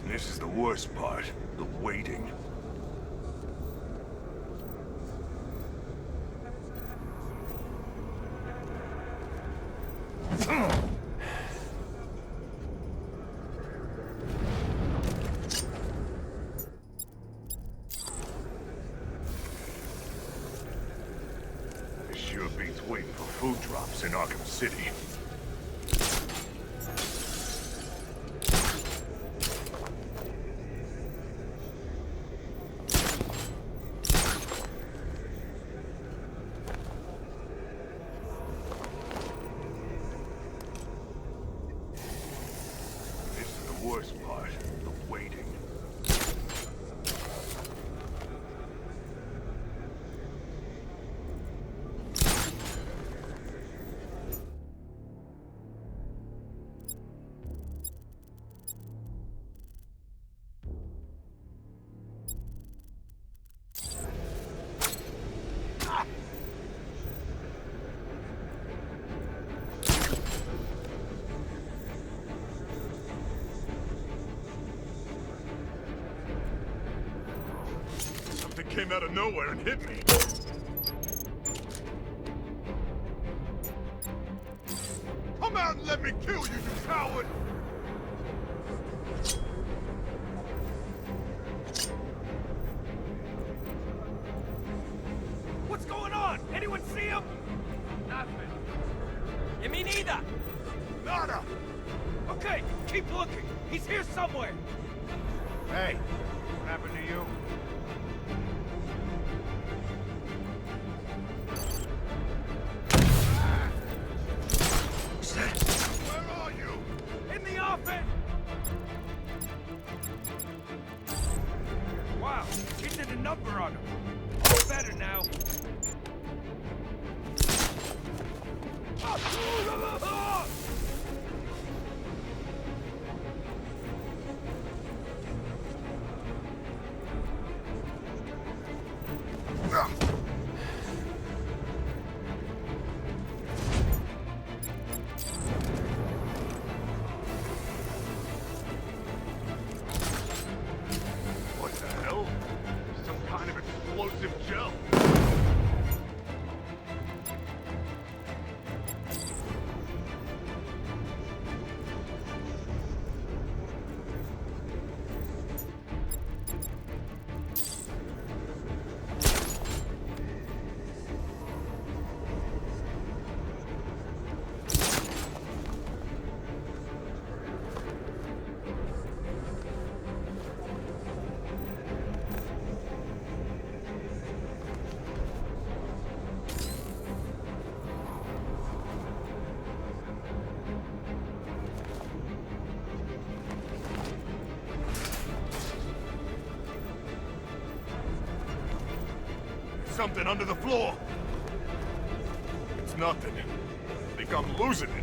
This is the worst part, the waiting. This sure beats waiting for food drops in Arkham City. Worst part, the waiting. Came out of nowhere and hit me. Come out and let me kill you, you coward! What's going on? Anyone see him? Nothing. Yeah, me neither. Nada! Okay, keep looking. He's here somewhere. Hey, what happened to you? Where are you? In the office! Wow, he did a number on him. All better now. What the hell? Some kind of explosive gel. Something under the floor. It's nothing. I think I'm losing it.